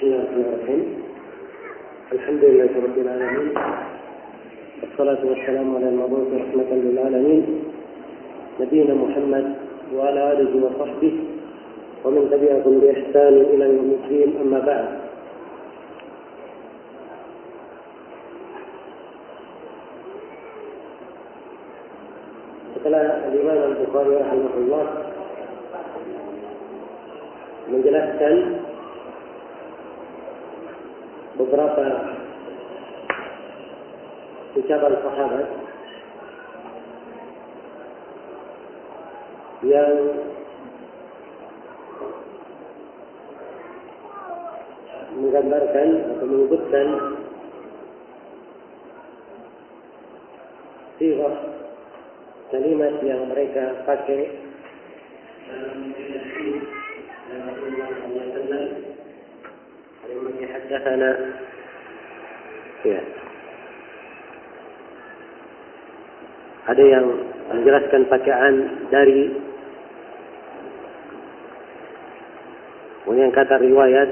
Bismillahirrahmanirrahim. Alhamdulillahirabbil alamin. Wassalatu wassalamu ala al-mab'uts rahmatan lil alamin. Nabiyyina Muhammad wa ala alihi wa sahbihi wa man tabi'ahum bi ihsan ila yaumil din. Amma ba'd. Setelah Imam Al-Bukhari rahimahullah menjelaskan beberapa ucapan sahabat yang menggambarkan atau menyebutkan sifat kalimat yang mereka pakai dalam haddatsana ya. Ada yang menjelaskan pakaian dari kemudian kata riwayat,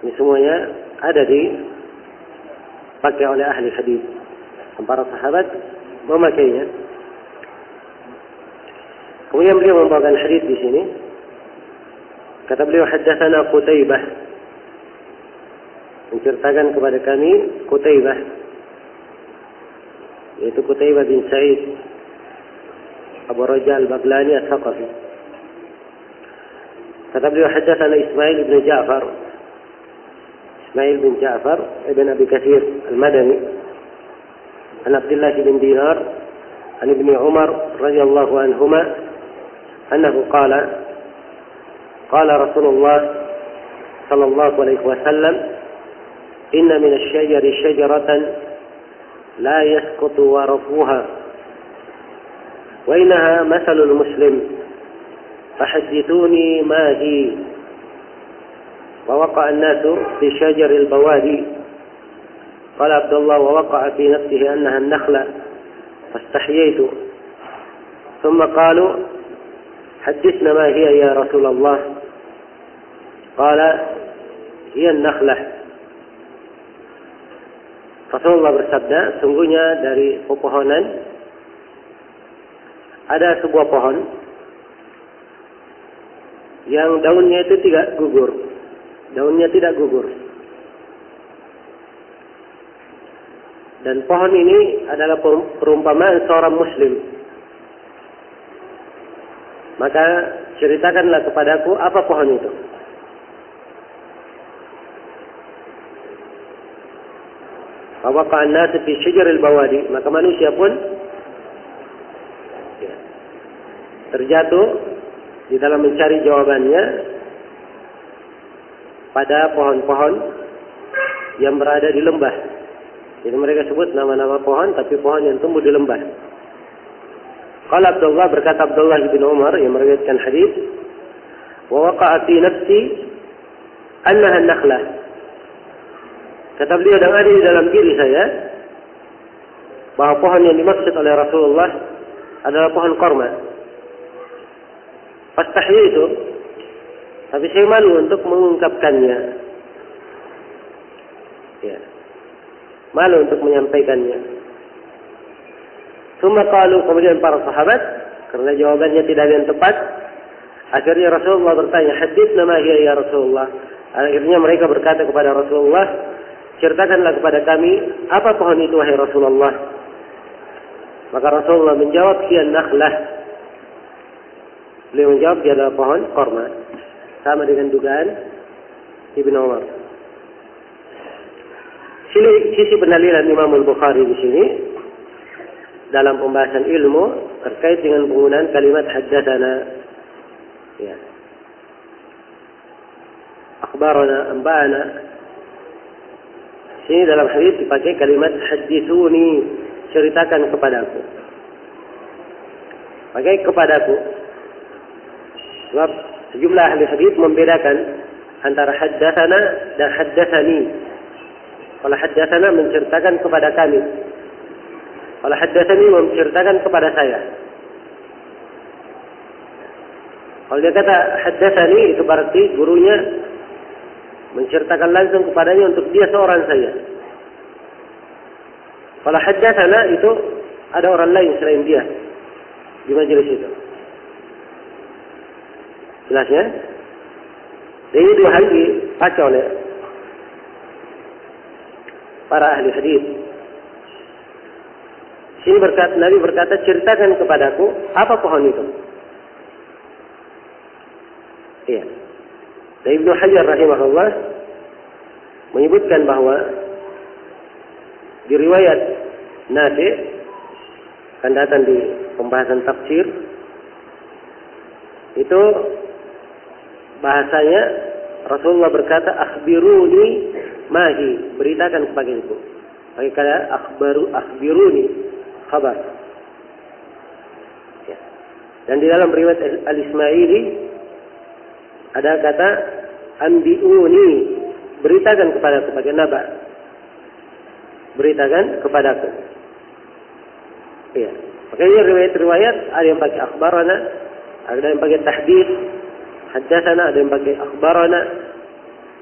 ini semuanya ada dipakai oleh ahli hadis. Para sahabat memakainya. Kemudian beliau membawakan hadis di sini. Kata beliau, haddatsana Qutaibah, menceritakan kepada kami Qutaibah, yaitu Qutaibah bin Sa'id Abu Raja al-Baglani al-Thaqafi. Kata beliau, haddatsana Ismail bin Ja'far, Ismail bin Ja'far ibn Abi Katsir al-Madani, an Abdullah bin Dinar, an Ibn Umar radhiyallahu anhuma, annahu qala قال رسول الله صلى الله عليه وسلم إن من الشجر شجرة لا يسقط ورقها وإنها مثل المسلم فحدثوني ما هي. ووقع الناس في شجر البوادي. قال عبد الله ووقع في نفسه أنها النخلة فاستحييت. ثم قالوا حدثنا ما هي يا رسول الله. Qala hiya an-nakhlah. Rasulullah bersabda, sungguhnya dari pepohonan ada sebuah pohon yang daunnya itu tidak gugur. Daunnya tidak gugur. Dan pohon ini adalah perumpamaan seorang muslim. Maka ceritakanlah kepadaku apa pohon itu. Waqa'a an-nas fi syajar al-bawadi, maka manusia pun terjatuh di dalam mencari jawabannya pada pohon-pohon yang berada di lembah. Jadi mereka sebut nama-nama pohon, tapi pohon yang tumbuh di lembah. Qala Abdullah, berkata Abdullah bin Umar yang meriwayatkan hadis, wa waqa'a fi nafsi annaha an-nakhlah. Kata beliau, dan ada di dalam diri saya bahwa pohon yang dimaksud oleh Rasulullah adalah pohon korma. Pastahyi itu, tapi saya malu untuk mengungkapkannya. Ya. Malu untuk menyampaikannya. Summa qalu, kemudian para sahabat, karena jawabannya tidak ada yang tepat, akhirnya Rasulullah bertanya, haditsna ma hiya ya Rasulullah. Akhirnya mereka berkata kepada Rasulullah, ceritakanlah kepada kami apa pohon itu wahai Rasulullah. Maka Rasulullah menjawab, hiya an-nakhlah. Beliau menjawab, dia adalah pohon korma. Sama dengan dugaan Ibn Umar. Sisi pendalilan Imam Al-Bukhari di sini dalam pembahasan ilmu terkait dengan penggunaan kalimat haddatsana, ya, akhbarana, anba'ana. Sini dalam hadis dipakai kalimat hadithuni, ceritakan kepadaku. Pakai kepadaku. Sebab sejumlah ahli hadis membedakan antara haddatsana dan haddatsani. Kalau haddatsana menceritakan kepada kami. Kalau haddatsani menceritakan kepada saya. Kalau dia kata haddatsani itu berarti gurunya menceritakan langsung kepadanya untuk dia seorang saja. Kalau haddatsana itu ada orang lain selain dia di majelis itu. Jelasnya? Jadi dua hal dipakai oleh para ahli hadis. Sini Nabi berkata, ceritakan kepadaku apa pohon itu. Iya. Dan Ibnu Hajar rahimahullah menyebutkan bahwa di riwayat Nafi akan datang di pembahasan tafsir itu bahasanya Rasulullah berkata, akhbiruni mahi, beritakan kepadaku. Pakai kata akhbiruni, khabar. Ya. Dan di dalam riwayat Al-Ismaili ada kata anbi'uni, beritakan kepadaku, pakai naba. Beritakan kepadaku. Iya. Makanya riwayat-riwayat ada yang pakai akhbarana, ada yang pakai tahdits, haddatsana, ada yang pakai akhbarana,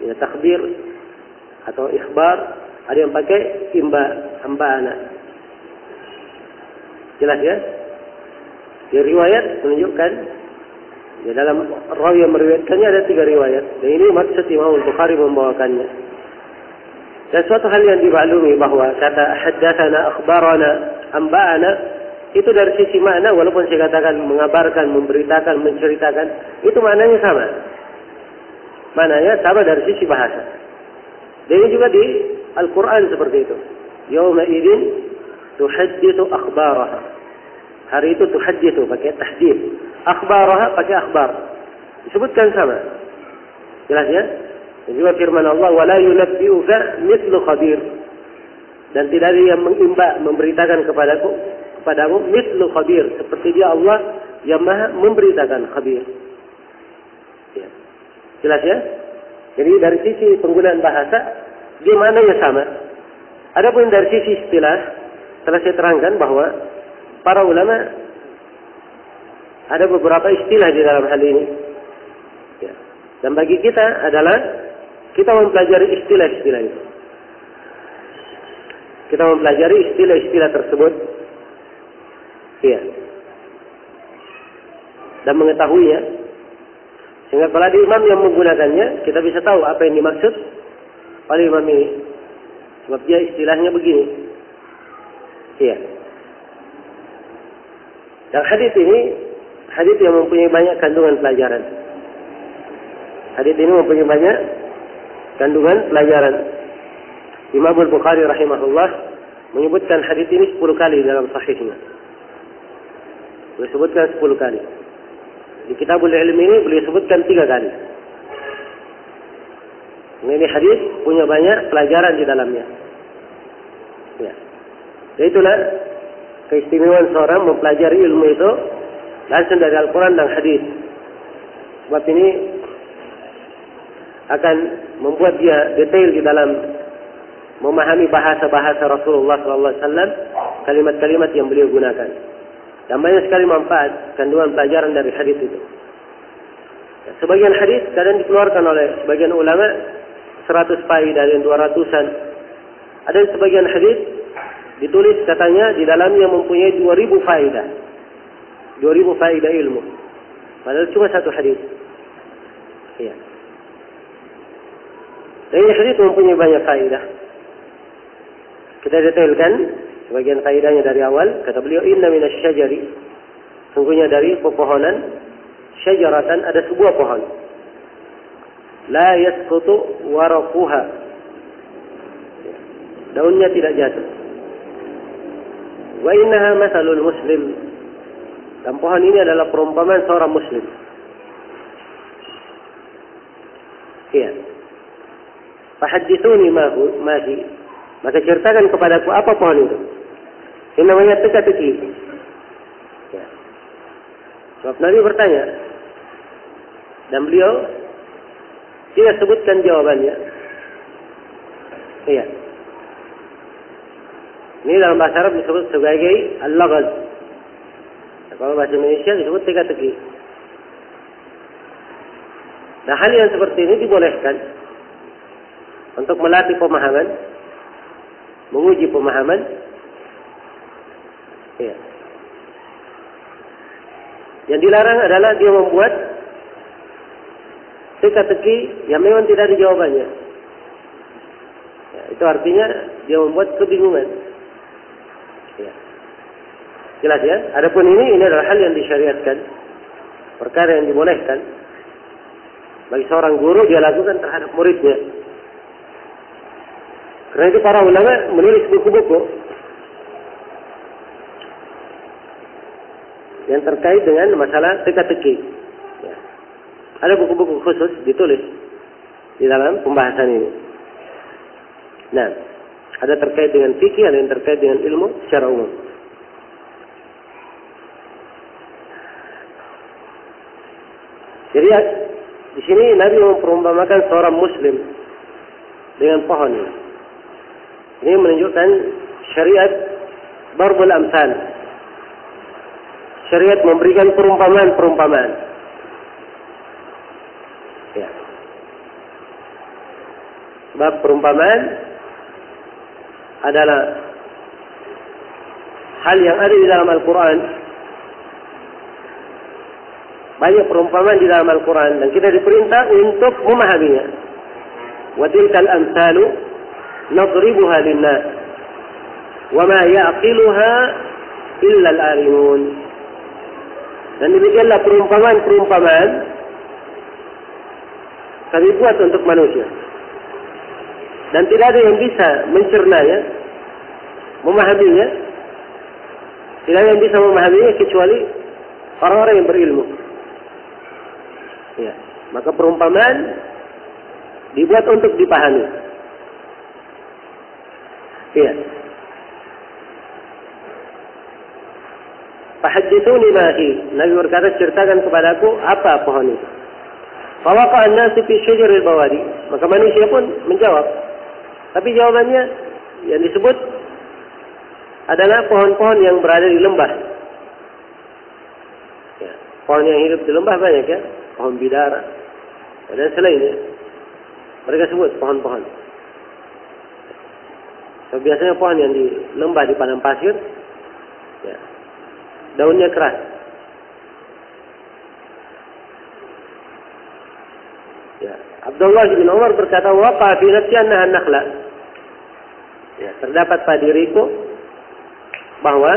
ya takhbir atau ikhbar, ada yang pakai amba'ana. Jelas ya? Di riwayat menunjukkan ya dalam rawi yang meriwayatkannya ada 3 riwayat. Dan ini maksud Imam Al-Bukhari membawakannya. Dan suatu hal yang dimaklumi bahwa kata haddatsana, akhbarana, amba'ana itu dari sisi makna, walaupun saya katakan mengabarkan, memberitakan, menceritakan, itu maknanya sama. Maknanya sama dari sisi bahasa. Dan ini juga di Al-Quran seperti itu. Yawma idzin tuhadditsu akhbaraha. Hari itu tuhadditsu pakai tahdits. Akhbaraha pakai akhbar. Disebutkan sama. Jelas ya? Dan juga firman Allah, wala yunabbi'uka mithlu khabir. Dan tidak ada yang mengimba, memberitakan kepadamu mithlu khabir, seperti dia Allah yang Maha memberitakan, khabir. Ya. Jelas ya? Jadi dari sisi penggunaan bahasa dia maknanya sama. Adapun dari sisi istilah telah saya terangkan bahwa para ulama ada beberapa istilah di dalam hal ini. Ya. Dan bagi kita adalah kita mempelajari istilah-istilah itu. Kita mempelajari istilah-istilah tersebut. Iya. Dan mengetahuinya. Sehingga kalau ada imam yang menggunakannya, kita bisa tahu apa yang dimaksud oleh imam ini. Sebab dia istilahnya begini. Iya. Dan hadis ini, hadis yang mempunyai banyak kandungan pelajaran. Hadis ini mempunyai banyak kandungan pelajaran. Imam Al-Bukhari rahimahullah menyebutkan hadis ini 10 kali dalam sahihnya. Beliau sebutkan 10 kali. Di Kitabul Ilm ini beliau sebutkan 3 kali. Ini hadis punya banyak pelajaran di dalamnya. Ya. Dan itulah keistimewaan seorang mempelajari ilmu itu langsung dari Al-Quran dan hadis. Sebab ini akan membuat dia detail di dalam memahami bahasa-bahasa Rasulullah SAW, kalimat-kalimat yang beliau gunakan. Dan banyak sekali manfaat, kandungan pelajaran dari hadis itu. Sebagian hadis kadang dikeluarkan oleh sebagian ulama 100 faedah dan 200-an. Ada sebagian hadis ditulis katanya di dalamnya mempunyai 2000 faedah. 2000 faedah ilmu. Padahal cuma satu hadis. Iya. Dan ini hadis mempunyai banyak faedah. Kita detailkan sebagian faedahnya dari awal. Kata beliau, inna minasyajari, sungguhnya dari pepohonan, syajaratan, ada sebuah pohon. La yasqutu waraquha, daunnya tidak jatuh. Wa innaha mathalul muslim, dan pohon ini adalah perumpamaan seorang muslim. Iya. Fahadditsuni mahi, maka ceritakan kepadaku apa pohon itu. Ini namanya teka-teki. Ya. Sebab Nabi bertanya, dan beliau tidak sebutkan jawabannya. Iya. Ini dalam bahasa Arab disebut sebagai al-laghaz. Kalau bahasa Indonesia disebut teka-teki. Nah, hal yang seperti ini dibolehkan. untuk melatih pemahaman, menguji pemahaman. Ya. Yang dilarang adalah dia membuat teka-teki yang memang tidak ada jawabannya. Ya, itu artinya dia membuat kebingungan. Ya. Jelas ya? Adapun ini adalah hal yang disyariatkan, perkara yang dibolehkan bagi seorang guru dia lakukan terhadap muridnya. Karena itu para ulama menulis buku-buku yang terkait dengan masalah teka-teki. Ya. Ada buku-buku khusus ditulis di dalam pembahasan ini. Nah, ada terkait dengan fikih, ada yang terkait dengan ilmu secara umum. Jadi di sini Nabi memperumpamakan seorang Muslim dengan pohon. Ini menunjukkan syariat darbul amsal. Syariat memberikan perumpamaan-perumpamaan. Ya. Sebab perumpamaan adalah hal yang ada di dalam Al-Quran. Banyak perumpamaan di dalam Al-Quran dan kita diperintah untuk memahaminya. Wa tilkal amsalu nadribuha lin-nas wa ma ya'qiluha illa al-alimun. Dan demikianlah perumpamaan-perumpamaan kami buat untuk manusia. Dan tidak ada yang bisa mencernanya, memahaminya. Tidak ada yang bisa memahaminya kecuali orang-orang yang berilmu. Ya, maka perumpamaan dibuat untuk dipahami. Iya. Fahadithuni mahi. Nabi berkata, ceritakan kepadaku apa pohon itu. Fawaqa an-nasu fi syajaril bawadi. Maka manusia pun menjawab. Tapi jawabannya yang disebut adalah pohon-pohon yang berada di lembah. Ya, pohon yang hidup di lembah banyak ya. Pohon bidara dan selainnya. Mereka sebut pohon-pohon. So, biasanya pohon yang di lembah di padang pasir, ya, daunnya keras. Ya, Abdullah bin Umar berkata, "Waqa fi nafsi annaha an-nakhla." Ya, terdapat pada diriku bahwa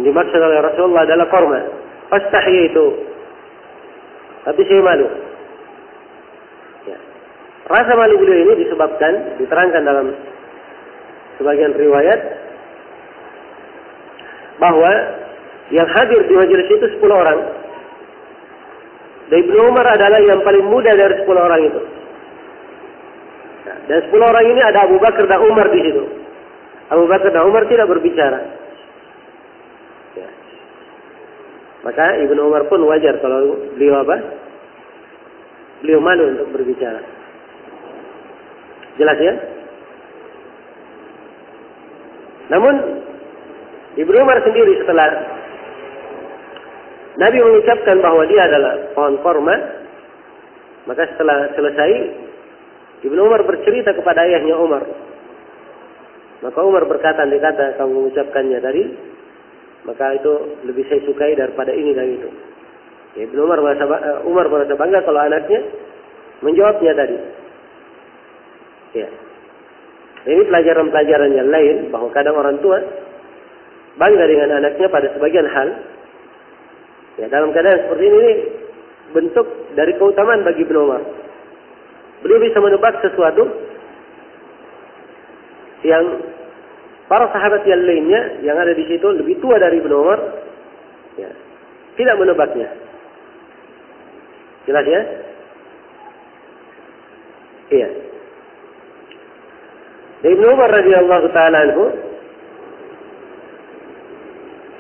yang dimaksud oleh Rasulullah adalah korma. Fastahyaitu. Tapi saya malu. Ya. Rasa malu beliau ini disebabkan, diterangkan dalam sebagian riwayat, bahwa yang hadir di majelis itu 10 orang. Dan Ibnu Umar adalah yang paling muda dari 10 orang itu. Nah, dan 10 orang ini ada Abu Bakar dan Umar di situ. Abu Bakar dan Umar tidak berbicara. Ya. Maka Ibnu Umar pun wajar kalau beliau apa? Beliau malu untuk berbicara. Jelas ya? Namun Ibnu Umar sendiri setelah Nabi mengucapkan bahwa dia adalah pohon korma, maka setelah selesai Ibnu Umar bercerita kepada ayahnya Umar. Maka Umar berkata, andai kata kamu mengucapkannya tadi, maka itu lebih saya sukai daripada ini dan itu. Ya, Ibnu Umar merasa bangga kalau anaknya menjawabnya tadi. Ya. Ini pelajaran-pelajaran yang lain bahwa kadang orang tua bangga dengan anaknya pada sebagian hal. Ya, dalam keadaan seperti ini bentuk dari keutamaan bagi Ibnu Umar. Beliau bisa menebak sesuatu yang para sahabat yang lainnya yang ada di situ lebih tua dari Ibnu Umar, ya, tidak menebaknya. Jelas ya? Iya. Dan Ibnu Umar radhiyallahu taala anhu,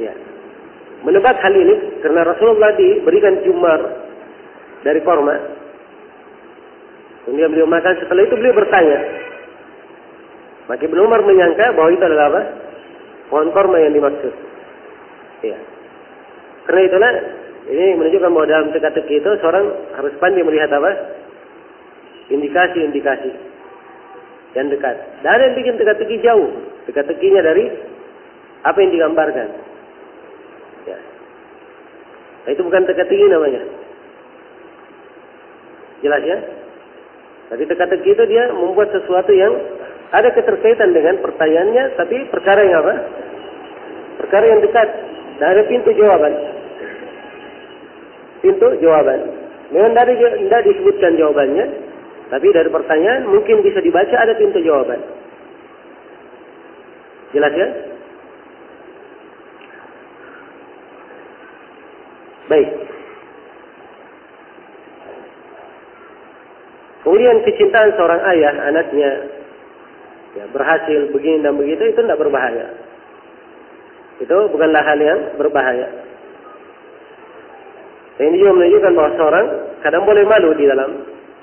ya, menebak hal ini karena Rasulullah diberikan jumar dari korma. Kemudian beliau makan, setelah itu beliau bertanya. Maka Ibnu Umar menyangka bahwa itu adalah apa? Pohon korma yang dimaksud. Iya. Karena itulah ini menunjukkan bahwa dalam teka-teki itu seorang harus pandai melihat apa? Indikasi-indikasi. yang dekat. Dan ada yang bikin teka-teki jauh. Teka-tekinya dari apa yang digambarkan. Ya. Nah, itu bukan teka-teki namanya. Jelas ya? Tapi teka-teki itu dia membuat sesuatu yang ada keterkaitan dengan pertanyaannya, tapi perkara yang apa? Perkara yang dekat. Dan ada pintu jawaban. Pintu jawaban. Memang tidak disebutkan jawabannya, tapi dari pertanyaan mungkin bisa dibaca ada pintu jawaban. Jelas ya? Baik. Kemudian kecintaan seorang ayah, anaknya ya, berhasil begini dan begitu, itu tidak berbahaya. Itu bukanlah hal yang berbahaya. Dan ini juga menunjukkan bahwa seorang kadang boleh malu di dalam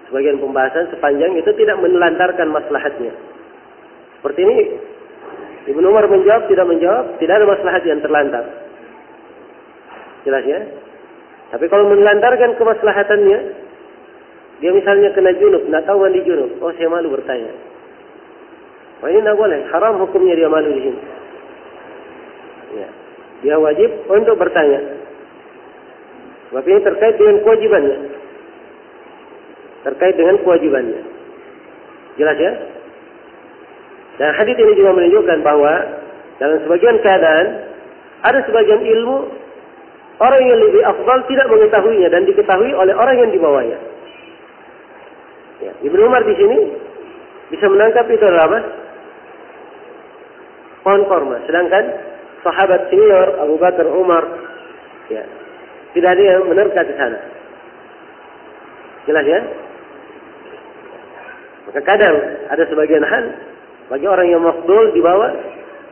sebagian pembahasan sepanjang itu tidak menelantarkan maslahatnya. Seperti ini, Ibnu Umar menjawab, tidak ada maslahat yang terlantar. Jelas ya? Tapi kalau menelantarkan kemaslahatannya, dia misalnya kena junub, tidak tahu mandi junub. Oh, saya malu bertanya. Oh, ini tidak boleh. Haram hukumnya dia malu di sini. Ya. Dia wajib untuk bertanya. Sebab ini terkait dengan kewajibannya. Terkait dengan kewajibannya. Jelas ya? Dan hadis ini juga menunjukkan bahwa dalam sebagian keadaan ada sebagian ilmu orang yang lebih afdal tidak mengetahuinya dan diketahui oleh orang yang dibawanya. Ya, Ibnu Umar di sini bisa menangkap itu adalah apa? Pohon korma. Sedangkan sahabat senior Abu Bakar, Umar, ya, tidak ada yang menerka ke sana. Jelas ya? Maka kadang ada sebagian hal bagi orang yang mafdul di bawah,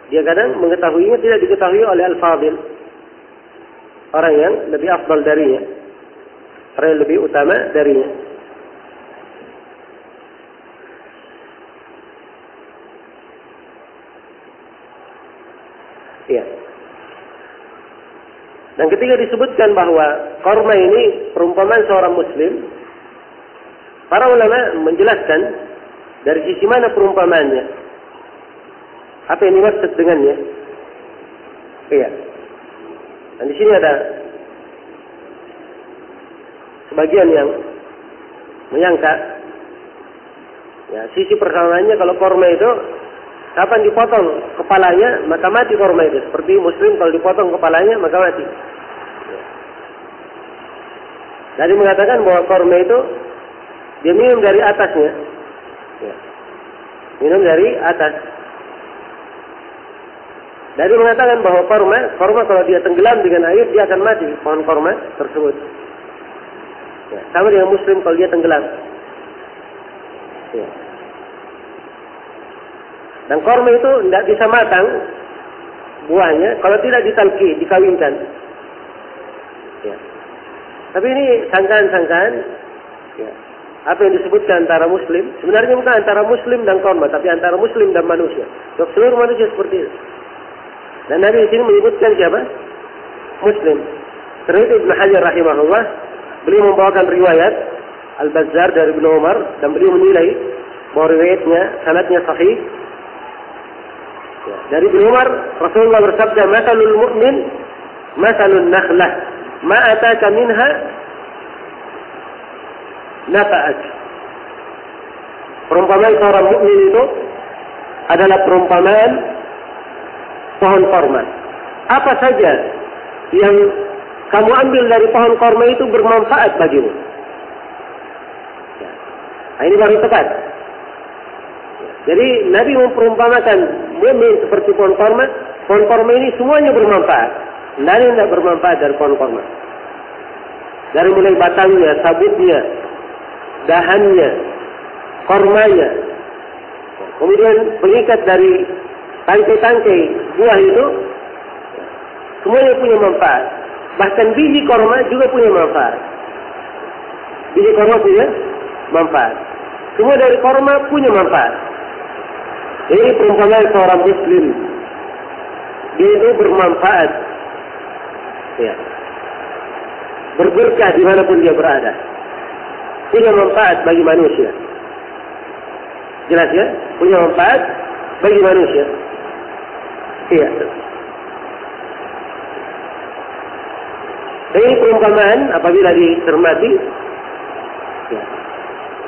dia kadang mengetahuinya tidak diketahui oleh al-fadil, orang yang lebih afdal darinya, orang yang lebih utama darinya. Iya. Dan ketika disebutkan bahwa korma ini perumpamaan seorang muslim, para ulama menjelaskan dari sisi mana perumpamaannya, apa yang dimaksud dengannya. Iya. Dan di sini ada sebagian yang menyangka, ya, sisi persamaannya kalau korma itu kapan dipotong kepalanya maka mati korma itu. Seperti muslim kalau dipotong kepalanya maka mati. Jadi mengatakan bahwa korma itu dia minum dari atasnya. Ya. Minum dari atas. Jadi mengatakan bahwa korma kalau dia tenggelam dengan air dia akan mati, pohon korma tersebut. Ya. Sama dengan muslim kalau dia tenggelam. Ya. Dan korma itu tidak bisa matang buahnya kalau tidak dikawinkan. Ya. Tapi ini sangkaan-sangkaan. Ya. Apa yang disebutkan antara muslim, sebenarnya bukan antara muslim dan korma, tapi antara muslim dan manusia. Untuk seluruh manusia seperti itu. Dan Nabi di sini menyebutkan siapa? Muslim. Terus Ibnu Hajar rahimahullah, beliau membawakan riwayat Al-Bazzar dari Ibnu Umar dan beliau menilai bahwa riwayatnya sanadnya sahih. Ya. Dari Ibnu Umar, Rasulullah bersabda, "Matsalul mu'min matsalun nakhlah, ma ataka minha nafa'at." Perumpamaan seorang mukmin itu adalah perumpamaan pohon korma. Apa saja yang kamu ambil dari pohon korma itu bermanfaat bagimu. Nah, ini baru tepat. Jadi Nabi memperumpamakan mukmin seperti pohon korma. Pohon korma ini semuanya bermanfaat. Tidak ada yang tidak bermanfaat dari pohon korma. Dari mulai batangnya, sabutnya, dahannya, kormanya, kemudian pengikat dari tangkai-tangkai buah itu, semuanya punya manfaat. Bahkan biji korma juga punya manfaat. Biji korma punya manfaat. Semua dari korma punya manfaat. Ini perumpamaan seorang muslim. Dia itu bermanfaat. Ya. Berberkah dimanapun dia berada. Punya manfaat bagi manusia. Jelas ya? Punya manfaat bagi manusia. Iya. Dan ini perumpamaan apabila dicermati, ya,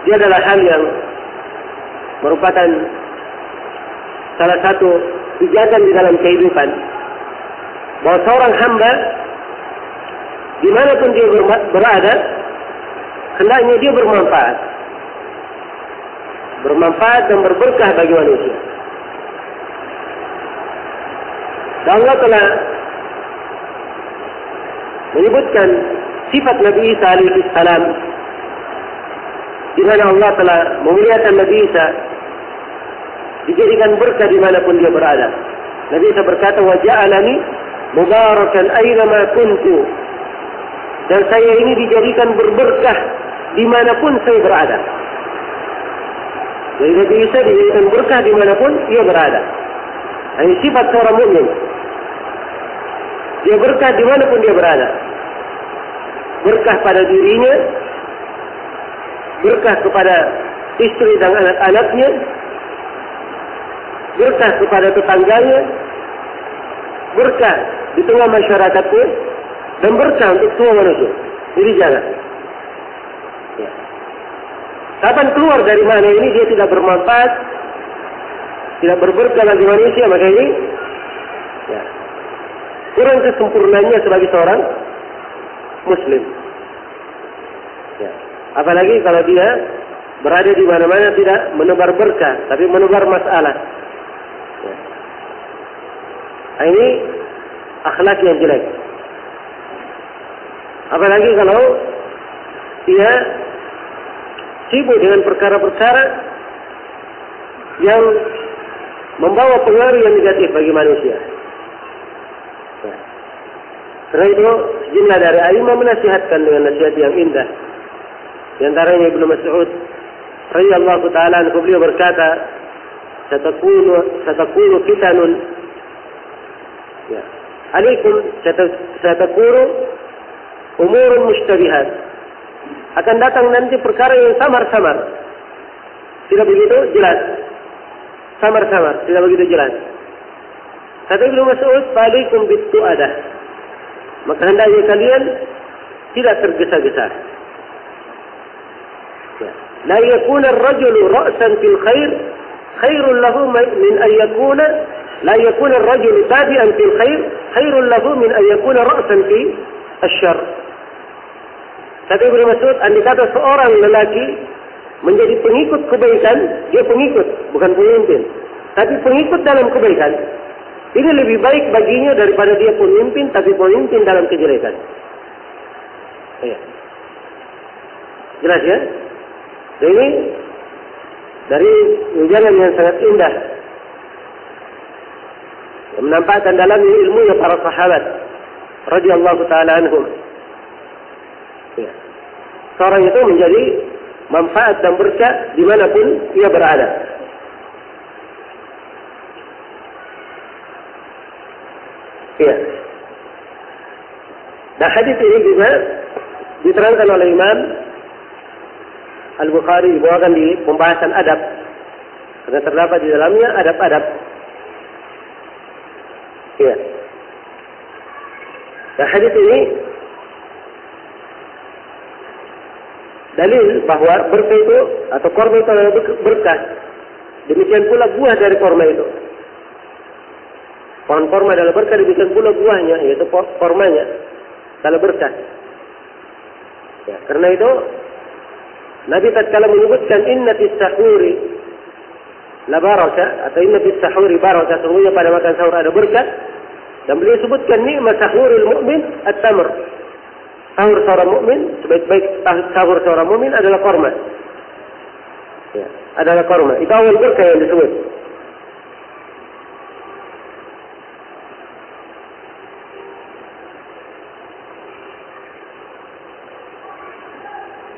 dia adalah hal yang merupakan salah satu pijakan di dalam kehidupan, bahwa seorang hamba dimanapun dia berada, hendaknya dia bermanfaat dan berberkah bagi manusia. Dan Allah telah menyebutkan sifat Nabi Isa alaihi salam, di mana Allah telah memuliakan Nabi Isa, dijadikan berkah dimanapun dia berada. Nabi Isa berkata, wa ja'alani mubarakan aynama kuntu, dan saya ini dijadikan berberkah dimanapun saya berada. Jadi Nabi Isa dijadikan berkah dimanapun ia berada. Ini sifat seorang mukmin. Dia berkah dimanapun dia berada. Berkah pada dirinya, berkah kepada istri dan anak-anaknya, berkah kepada tetangganya, berkah di tengah masyarakatnya, dan berkah untuk semua manusia. Jadi jangan. Ya. Kapan keluar dari mana ini dia tidak bermanfaat, tidak berberkah bagi manusia, maka ini ya, kurang kesempurnaannya sebagai seorang Muslim. Ya. Apalagi kalau dia berada di mana-mana tidak menebar berkah, tapi menebar masalah. Ya. Nah, ini akhlak yang jelek. Apalagi kalau dia sibuk dengan perkara-perkara yang membawa pengaruh yang negatif bagi manusia. Ya. Karena itu sejumlah dari a'immah menasihatkan dengan nasihat yang indah. Di antaranya Ibnu Mas'ud radhiyallahu ta'ala anhu, beliau berkata, satakunu fitanun, ya, alaikum satakunu umurun mushtabihat, akan datang nanti perkara yang samar-samar, tidak begitu jelas, samar-samar, tidak begitu jelas. Kata Ibnu Mas'ud, alaikum bitu'adah, maka hendaknya kalian tidak tergesa-gesa. La yakuna ar-rajulu ra'san fil khair khairul lahu min an yakuna la yakuna ar-rajulu tabi'an fil khair khairul lahu min an yakuna ra'san fi asy-syarr. Kata Ibnu Mas'ud, andai kata seorang lelaki menjadi pengikut kebaikan, dia pengikut, bukan pemimpin, tapi pengikut dalam kebaikan, ini lebih baik baginya daripada dia pemimpin, tapi pemimpin dalam kejelekan. Ya. Jelas ya? Ini dari ujangan yang sangat indah, yang menampakkan dalam ilmunya para sahabat radhiyallahu ta'ala anhum. Ya. Seorang itu menjadi manfaat dan berkah dimanapun ia berada. Ya. Dan hadis ini juga diterangkan oleh Imam Al-Bukhari, dibawakan di pembahasan adab, karena terdapat di dalamnya adab-adab. Ya. Dan hadis ini dalil bahwa berkah itu atau korma itu adalah berkah. Demikian pula buah dari korma itu. Pohon korma adalah berkah, demikian pula buahnya, yaitu kormanya adalah berkah. Ya, karena itu Nabi tatkala menyebutkan inna fis sahuri la barakah atau inna fis sahuri barakah, sungguhnya pada makan sahur ada berkah, dan beliau sebutkan nikmat sahurul mukmin at-tamr. Sahur seorang mukmin, sebaik-baik sahur seorang mukmin adalah korma. Ya, adalah korma. Itu awal berkah yang disebut.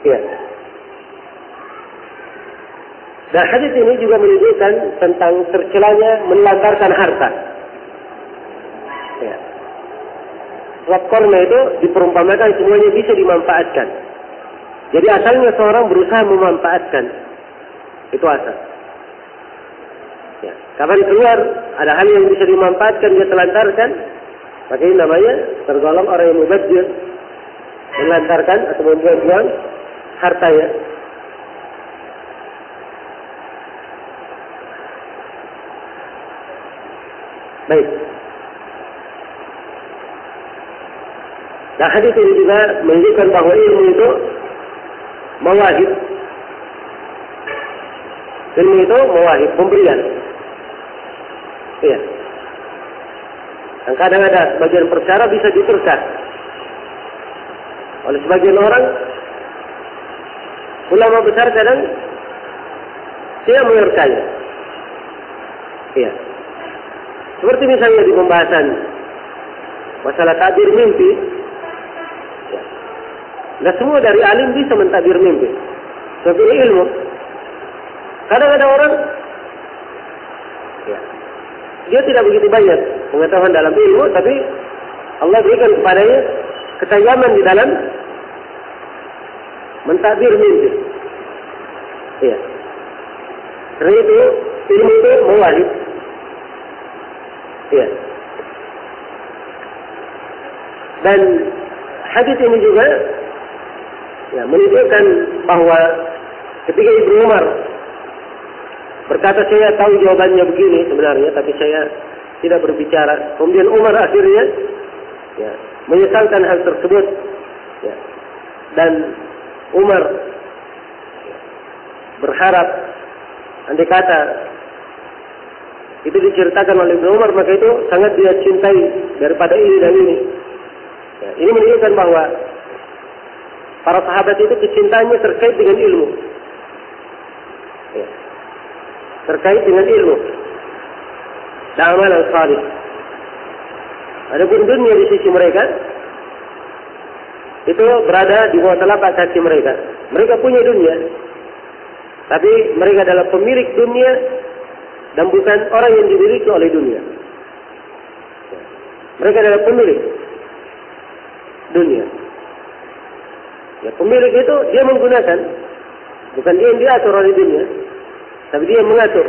Ya. Dan hadis ini juga menunjukkan tentang tercelanya menelantarkan harta. Ya. Sebab korma itu diperumpamakan semuanya bisa dimanfaatkan. Jadi asalnya seorang berusaha memanfaatkan. Itu asal. Kapan keluar ada hal yang bisa dimanfaatkan dia telantarkan, maka ini namanya tergolong orang yang mubadzir, melantarkan atau membuang-buang hartanya. Baik. Nah, hadis ini juga menunjukkan bahwa ilmu itu mawahib. Ilmu itu mawahib, pemberian. Iya. Dan kadang ada sebagian perkara bisa diteruskan oleh sebagian orang. Ulama besar kadang dia menyertanya. Iya. Seperti misalnya di pembahasan masalah tabir mimpi. Ya. Nggak semua dari alim bisa mentabir mimpi. Sebab ini ilmu. Kadang ada orang, ya, dia tidak begitu banyak pengetahuan dalam ilmu, tapi Allah berikan kepadanya ketajaman di dalam mentabir mimpi. Iya. Karena itu ilmu itu mawahib. Iya. Dan hadis ini juga ya, menunjukkan bahwa ketika Ibnu Umar berkata, saya tahu jawabannya begini sebenarnya, tapi saya tidak berbicara. Kemudian Umar akhirnya ya, menyesalkan hal tersebut. Ya. Dan Umar ya, berharap, andai kata itu diceritakan oleh Ibnu Umar, maka itu sangat dia cintai daripada ini dan ini. Ya, ini menunjukkan bahwa para sahabat itu kecintaannya terkait dengan ilmu. Ya. Terkait dengan ilmu dan amalan salih. Adapun dunia di sisi mereka itu berada di bawah telapak kaki mereka. Mereka punya dunia, tapi mereka adalah pemilik dunia dan bukan orang yang dimiliki oleh dunia. Mereka adalah pemilik dunia. Ya, pemilik itu dia menggunakan, bukan dia yang diatur oleh dunia, tapi dia yang mengatur.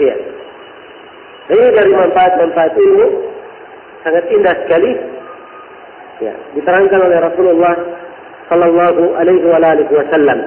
Iya. Ini dari manfaat-manfaat ilmu sangat indah sekali. Ya, diterangkan oleh Rasulullah sallallahu alaihi wasallam.